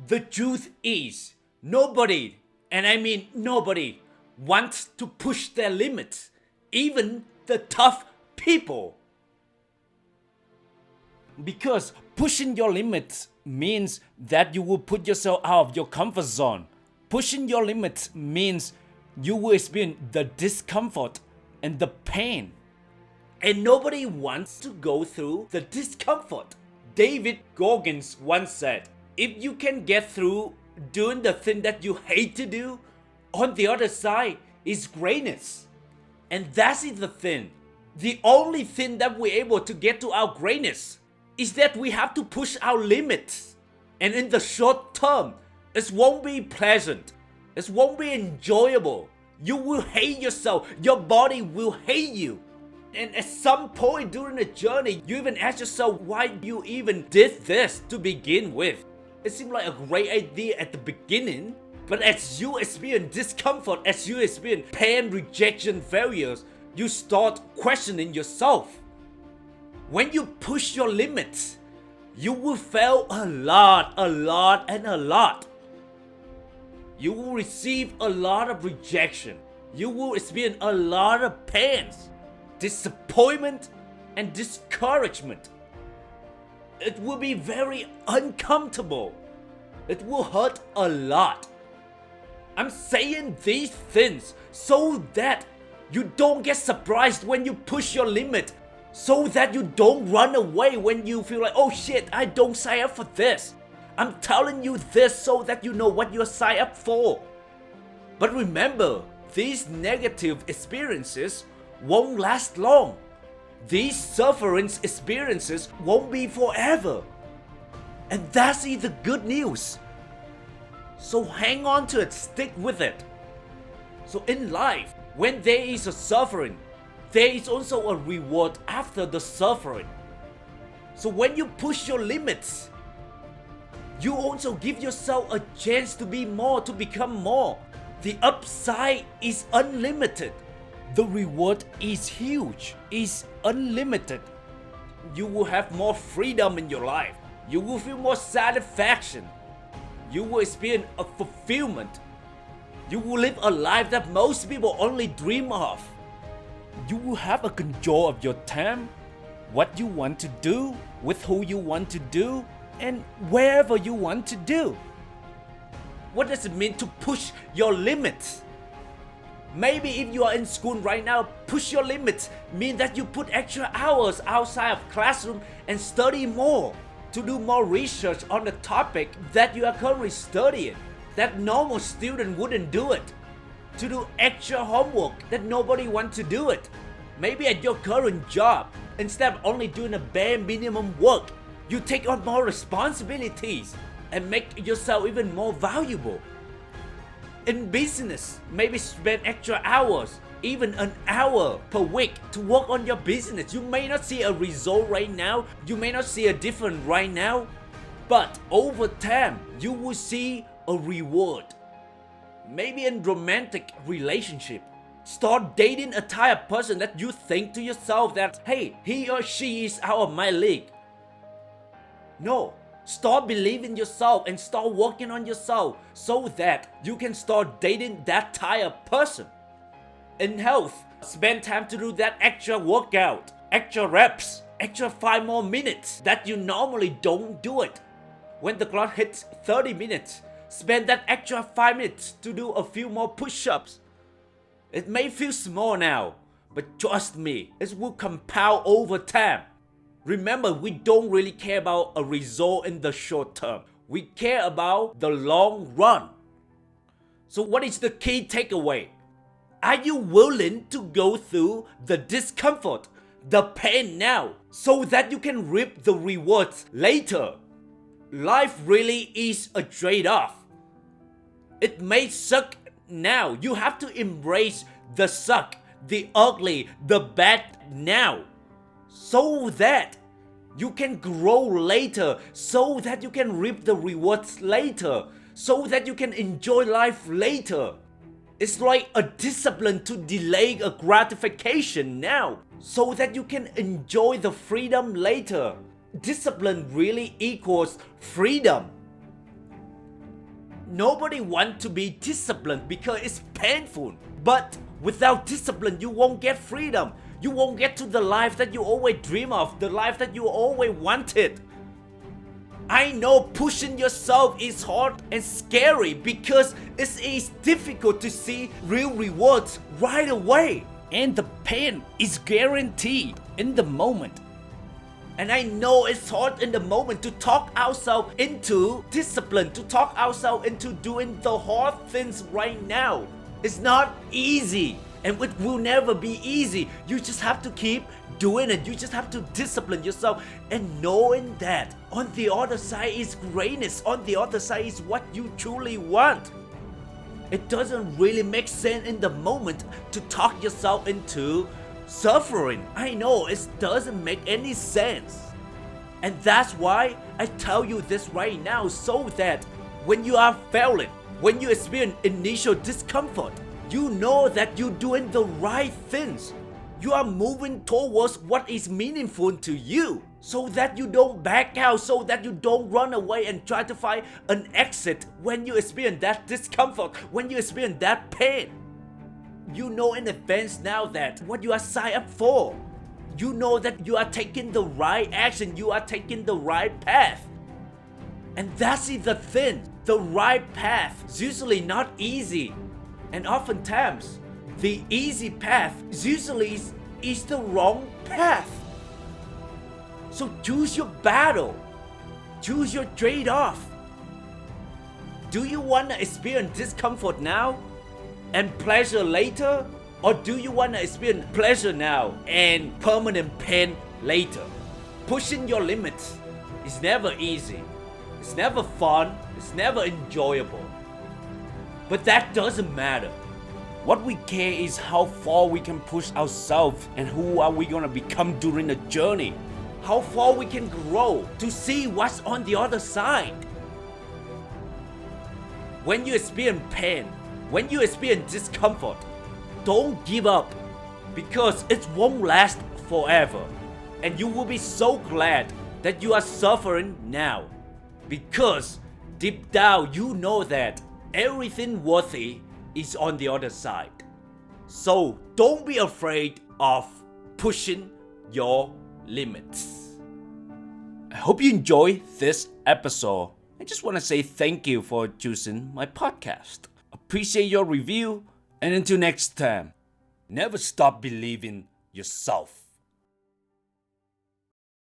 The truth is, nobody, and I mean nobody, wants to push their limits, even the tough people. Because pushing your limits means that you will put yourself out of your comfort zone. Pushing your limits means you will experience the discomfort and the pain. And nobody wants to go through the discomfort. David Goggins once said, if you can get through doing the thing that you hate to do, on the other side is greatness. And that's the thing. The only thing that we're able to get to our greatness is that we have to push our limits. And in the short term, it won't be pleasant. It won't be enjoyable. You will hate yourself. Your body will hate you. And at some point during the journey, you even ask yourself why you even did this to begin with. It seemed like a great idea at the beginning, but as you experience discomfort, as you experience pain, rejection, failures, you start questioning yourself. When you push your limits, you will fail a lot. You will receive a lot of rejection. You will experience a lot of pains, disappointment, and discouragement. It will be very uncomfortable. It will hurt a lot. I'm saying these things so that you don't get surprised when you push your limit, so that you don't run away when you feel like, oh shit, I don't sign up for this. I'm telling you this so that you know what you're signed up for. But remember, these negative experiences won't last long. These suffering experiences won't be forever. And that's the good news. So hang on to it, stick with it. So in life, when there is a suffering, there is also a reward after the suffering. So when you push your limits, you also give yourself a chance to be more, to become more. The upside is unlimited. The reward is huge, is unlimited. You will have more freedom in your life. You will feel more satisfaction. You will experience a fulfillment. You will live a life that most people only dream of. You will have a control of your time, what you want to do, with who you want to do, and wherever you want to do. What does it mean to push your limits? Maybe if you are in school right now, push your limits mean that you put extra hours outside of classroom and study more, to do more research on the topic that you are currently studying, that normal student wouldn't do it. To do extra homework that nobody wants to do it. Maybe at your current job, instead of only doing a bare minimum work, you take on more responsibilities and make yourself even more valuable. In business, maybe spend extra hours, even an hour per week to work on your business. You may not see a result right now, you may not see a difference right now, but over time, you will see a reward. Maybe in romantic relationship, start dating a type of person that you think to yourself that, hey, he or she is out of my league. No. Start believing yourself and start working on yourself so that you can start dating that type of person. In health, spend time to do that extra workout, extra reps, extra 5 more minutes that you normally don't do it. When the clock hits 30 minutes, spend that extra 5 minutes to do a few more push-ups. It may feel small now, but trust me, it will compound over time. Remember, we don't really care about a result in the short term. We care about the long run. So what is the key takeaway? Are you willing to go through the discomfort, the pain now, so that you can reap the rewards later? Life really is a trade-off. It may suck now. You have to embrace the suck, the ugly, the bad now, so that you can grow later, so that you can reap the rewards later, so that you can enjoy life later. It's like a discipline to delay a gratification now, so that you can enjoy the freedom later. Discipline really equals freedom. Nobody wants to be disciplined because it's painful. But without discipline, you won't get freedom. You won't get to the life that you always dream of, the life that you always wanted. I know pushing yourself is hard and scary because it is difficult to see real rewards right away. And the pain is guaranteed in the moment. And I know it's hard in the moment to talk ourselves into discipline, to talk ourselves into doing the hard things right now. It's not easy, and it will never be easy. You just have to keep doing it. You just have to discipline yourself and knowing that on the other side is greatness. On the other side is what you truly want. It doesn't really make sense in the moment to talk yourself into suffering. I know it doesn't make any sense. And that's why I tell you this right now, so that when you are failing, when you experience initial discomfort, you know that you're doing the right things. You are moving towards what is meaningful to you, so that you don't back out, so that you don't run away and try to find an exit when you experience that discomfort, when you experience that pain. You know in advance now that what you are signed up for. You know that you are taking the right action, you are taking the right path. And that's the thing. The right path is usually not easy. And oftentimes, the easy path usually is the wrong path. So choose your battle. Choose your trade-off. Do you want to experience discomfort now and pleasure later? Or do you want to experience pleasure now and permanent pain later? Pushing your limits is never easy. It's never fun. It's never enjoyable. But that doesn't matter. What we care is how far we can push ourselves and who are we going to become during the journey. How far we can grow to see what's on the other side. When you experience pain, when you experience discomfort, don't give up, because it won't last forever. And you will be so glad that you are suffering now, because deep down you know that everything worthy is on the other side. So don't be afraid of pushing your limits. I hope you enjoy this episode. I just want to say thank you for choosing my podcast. Appreciate your review, and until next time, never stop believing yourself.